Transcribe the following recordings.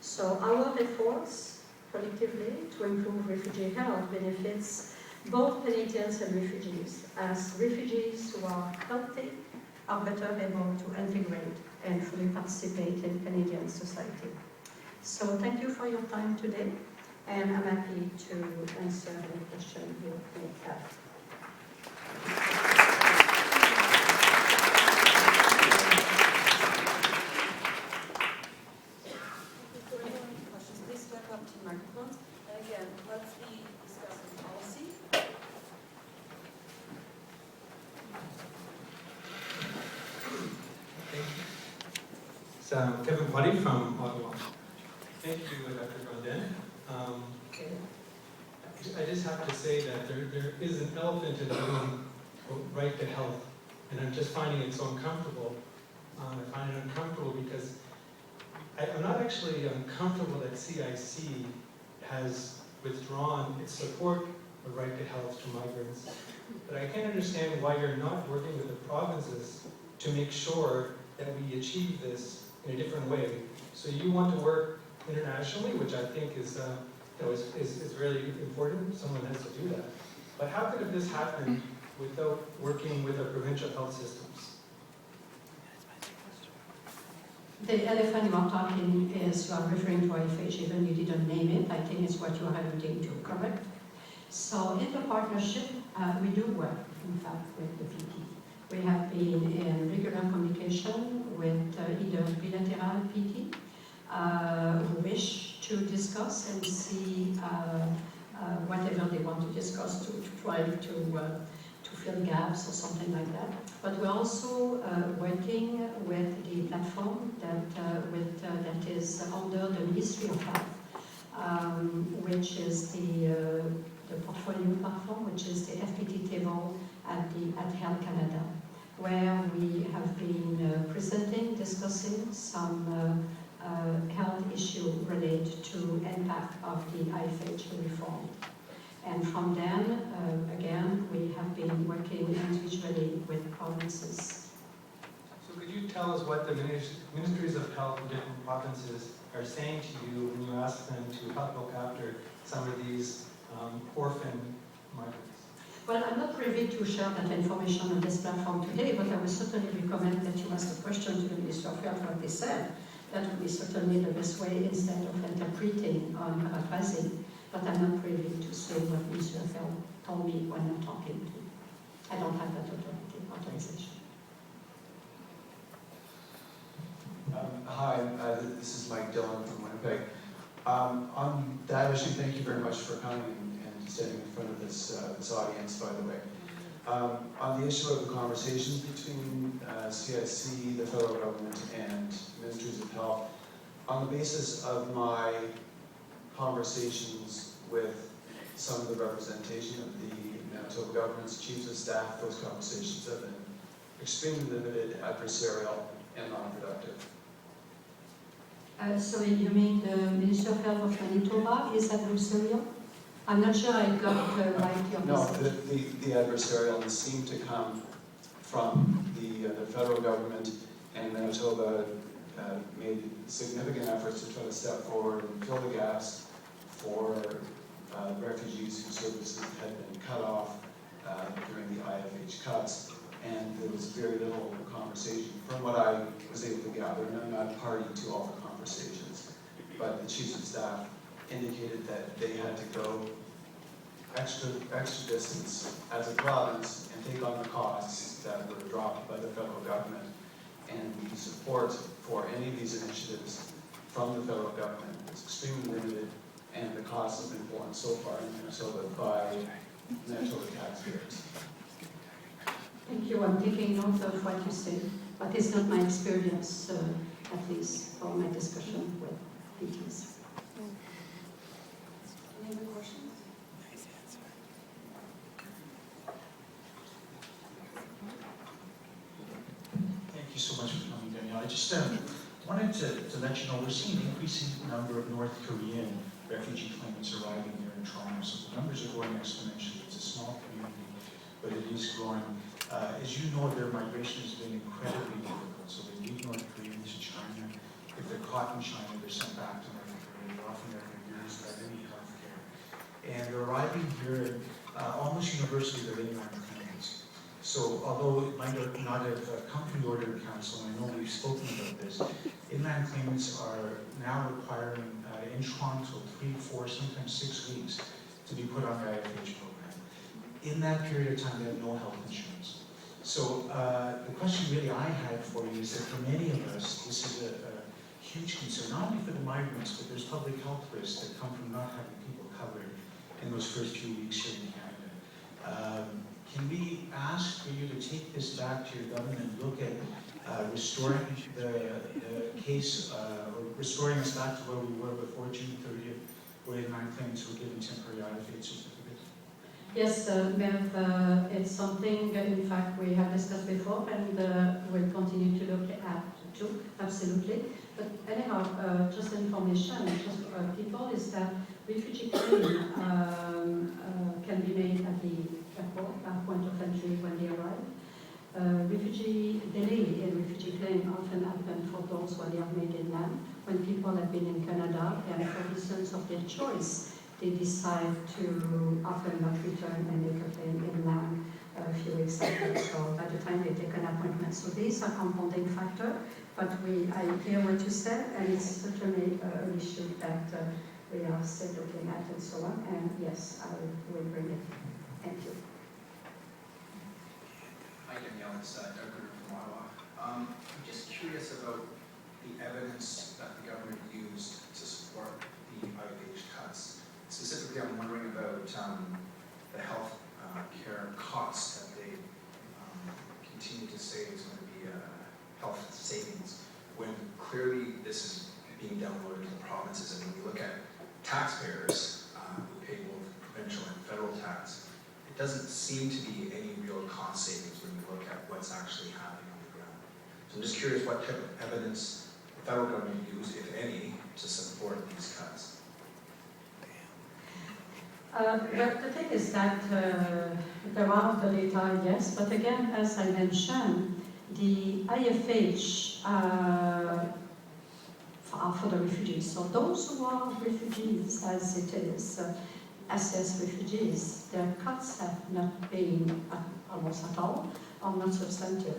So our efforts collectively to improve refugee health benefits both Canadians and refugees, as refugees who are healthy are better able to integrate and fully participate in Canadian society. So thank you for your time today, and I'm happy to answer any question you may have. Please step up to the microphones. And again, let's be discussing policy. Thank you. So, Kevin Putty from Ottawa. Thank you, Dr. Grondin. I just have to say that there is an elephant in the room, right to health, and I'm just finding it so uncomfortable. I find it uncomfortable because I'm not actually uncomfortable that CIC has withdrawn its support for right to health to migrants, but I can't understand why you're not working with the provinces to make sure that we achieve this in a different way. So you want to work internationally, which I think is really important. Someone has to do that. But how could have this happened without working with our provincial health systems? The elephant you are talking is, you are referring to IFH, even you didn't name it. I think it's what you are alluding to, correct? So in the partnership, we do work, in fact, with the PT. We have been in regular communication with either bilateral PT who wish to discuss and see whatever they want to discuss to try to fill gaps or something like that. But we're also working with the platform that is under the Ministry of Health, which is the portfolio platform, which is the FPT table at Health Canada, where we have been presenting, discussing some health issue related to impact of the IFH reform. And from then, again, we have been working individually with provinces. So could you tell us what the ministries of health in different provinces are saying to you when you ask them to help look after some of these orphan migrants? Well, I'm not privy to share that information on this platform today, but I would certainly recommend that you ask the question to the Minister of Health what they said. That would be certainly the best way instead of interpreting or paraphrasing. But I'm not privy to say what Minister of Health told me when I'm talking to. I don't have that authorization. Hi, this is Mike Dillon from Winnipeg. On that issue, thank you very much for coming and standing in front of this audience, by the way. On the issue of the conversations between CIC, the federal government, and ministries of health, on the basis of my conversations with some of the representation of the Manitoba government's chiefs of staff, those conversations have been extremely limited, adversarial, and non-productive. So you mean the Minister of Health of Manitoba is adversarial? I'm not sure I got right your message. No, the adversarialness seemed to come from the federal government, and Manitoba made significant efforts to try to step forward and fill the gaps for refugees whose services had been cut off during the IFH cuts, and there was very little conversation. From what I was able to gather, and I'm not party to all the conversations, but the chiefs of staff indicated that they had to go extra distance as a province and take on the costs that were dropped by the federal government, and the support for any of these initiatives from the federal government is extremely limited, and the costs have been borne so far in Minnesota by Manitoba taxpayers. Thank you. I'm taking note of what you say, but it's not my experience, at least for my discussion with PTs. Any other questions? Thank you so much for coming, Danielle. I just wanted to let you know we're seeing an increasing number of North Korean refugee claimants arriving here in Toronto. So the numbers are growing exponentially. It's a small community, but it is growing. As you know, their migration has been incredibly difficult. So they leave North Korea to China, if they're caught in China, they're sent back to North Korea. They're often there for years without any health care. And they're arriving here, almost universally, they're inland claimants. So although it might not have come from the Order of Council, and I know we've spoken about this, inland claimants are now requiring in Toronto 3, 4, sometimes 6 weeks to be put on the IFH program. In that period of time, they have no health insurance. So the question really I had for you is that for many of us, this is a huge concern, not only for the migrants, but there's public health risks that come from not having people covered in those first few weeks here in Canada. Can we ask for you to take this back to your government and look at restoring the case, or restoring us back to where we were before June 30th, where inland claimants were given temporary IFH certificates? Yes, Bev, it's something, in fact, we have discussed before, and we'll continue to look at too, absolutely. But anyhow, just information, just people, is that refugee claim can be made at the airport, at point of entry when they arrive. Refugee delay in refugee claim often happen for those when they are made inland. When people have been in Canada and for reasons of their choice, they decide to often not return and make a claim inland a few weeks later. So by the time they take an appointment. So these are compounding factor, but I hear what you said, and it's certainly an issue that we are still looking at and so on. And yes, I will bring it. Thank you. Hi Danielle, it's Interim from Ottawa. I'm just curious about the evidence that the government used to support the IFH cuts. Specifically, I'm wondering about the health care costs that they continue to say is going to be health savings, when clearly this is being downloaded to the provinces. And when we look at taxpayers who pay both provincial and federal tax, it doesn't seem to be any real cost savings when you look at what's actually happening on the ground. So I'm just curious what type of evidence the federal government used, if any, to support these cuts. But the thing is that there are the data, yes, but again, as I mentioned, the IFH are for the refugees. So those who are refugees, as it is, assessed refugees, their cuts have not been almost at all, or not substantive.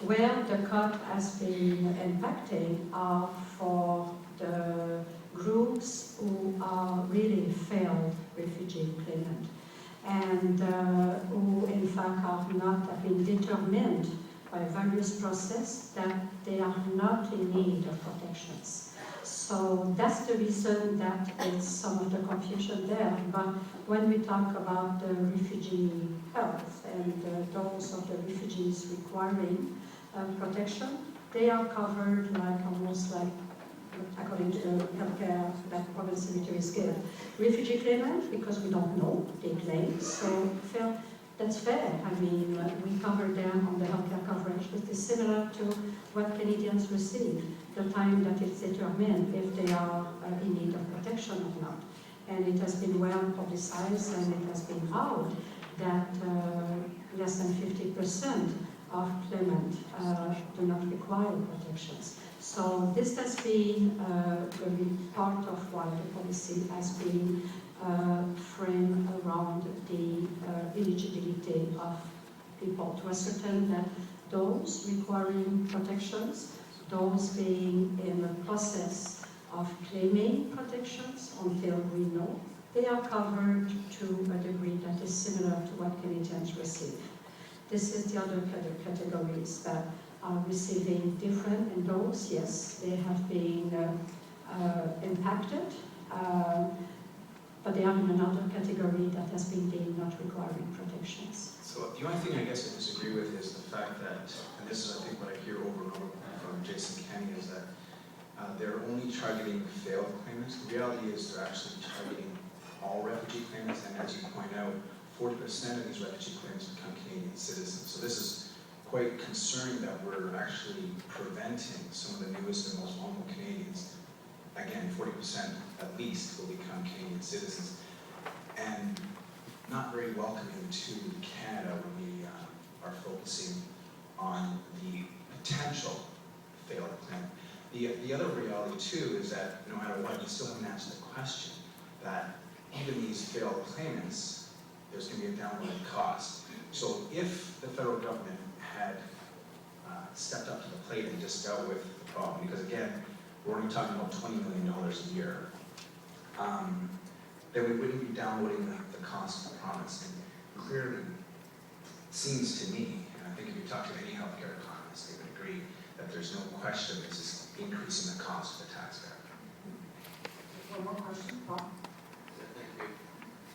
Where the cut has been impacting are for the groups who are really failed refugee claimant, and who in fact are not have been determined by various processes that they are not in need of protections. So that's the reason that it's some of the confusion there. But when we talk about the refugee health and those of the refugees requiring protection, they are covered like almost like according to the healthcare that province cemeteries give. Refugee claimants, because we don't know, they claim, so that's fair. I mean, we cover them on the healthcare coverage, which is similar to what Canadians receive, the time that it's determined if they are in need of protection or not. And it has been well publicized, and it has been out that less than 50% of claimants do not require protections. So this has been part of why the policy has been framed around the eligibility of people to ascertain that those requiring protections, those being in the process of claiming protections until we know, they are covered to a degree that is similar to what Canadians receive. This is the other categories that are receiving different, and those, yes, they have been impacted, but they are in another category that has been deemed not requiring protections. So the only thing I guess I disagree with is the fact that, and this is I think what I hear over and over from Jason Kenney, is that they're only targeting failed claimants. The reality is they're actually targeting all refugee claimants, and as you point out, 40% of these refugee claimants become Canadian citizens. So this is quite concerning that we're actually preventing some of the newest and most vulnerable Canadians. Again, 40% at least will become Canadian citizens, and not very welcoming to Canada when we are focusing on the potential failed claim. The other reality too is that no matter what, you still haven't answered the question that even these failed claimants, there's going to be a downloaded cost. So if the federal government had stepped up to the plate and just dealt with the problem, because again, we're only talking about $20 million a year, then we wouldn't be downloading the cost of the promise. And clearly, it seems to me, and I think if you talk to any healthcare economist, they would agree that there's no question this is increasing the cost of the taxpayer. One more question, Paul? Thank you.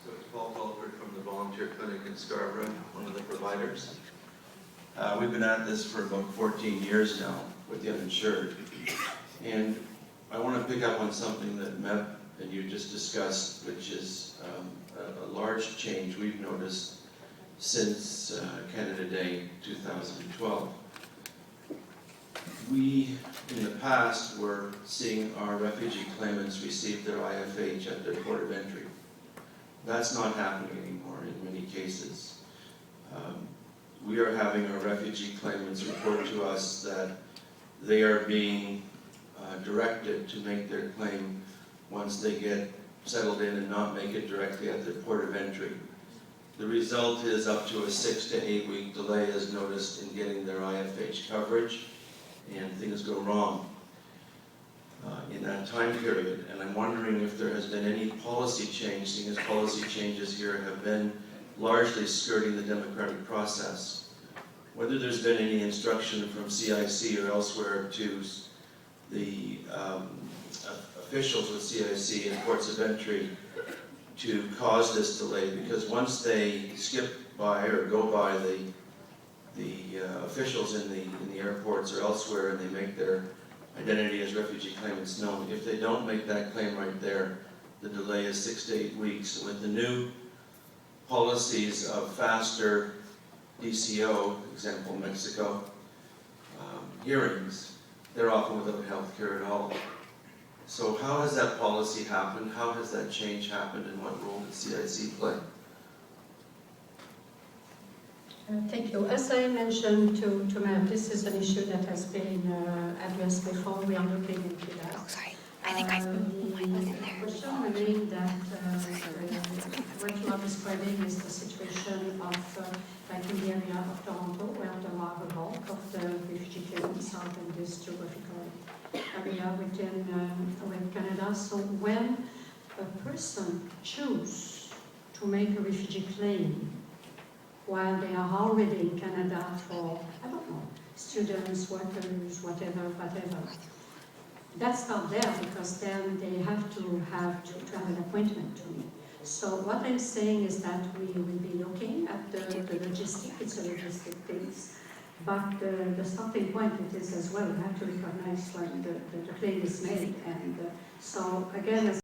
So it's Paul Bulford from the Volunteer Clinic in Scarborough, one of the providers. We've been at this for about 14 years now with the uninsured. And I want to pick up on something that Meb and you just discussed, which is a large change we've noticed since Canada Day 2012. We, in the past, were seeing our refugee claimants receive their IFH at their port of entry. That's not happening anymore in many cases. We are having our refugee claimants report to us that they are being directed to make their claim once they get settled in and not make it directly at their port of entry. The result is up to a 6 to 8 week delay as noticed in getting their IFH coverage, and things go wrong in that time period. And I'm wondering if there has been any policy change, seeing as policy changes here have been largely skirting the democratic process. Whether there's been any instruction from CIC or elsewhere to the officials with CIC and ports of entry to cause this delay, because once they skip by or go by the officials in the airports or elsewhere and they make their identity as refugee claimants known, if they don't make that claim right there, the delay is 6 to 8 weeks. And with the new policies of faster DCO, example Mexico, hearings, they're often without health care at all. So how has that policy happened? How has that change happened, and what role did CIC play? Thank you. As I mentioned to Matt, this is an issue that has been addressed before. We are looking into that. Oh, sorry. I think I moved my book in there. The question remains that what you are describing is the situation of, like in the area of Toronto, where there are a bulk of the refugee claimants are in this geographical area within Canada. So when a person chooses to make a refugee claim while they are already in Canada for, I don't know, students, workers, whatever, that's not there, because then they have to have an appointment to me. So what I'm saying is that we will be looking at the logistic, it's a logistic thing, but the starting point it is as well, we have to recognize when the claim is made. And so again, as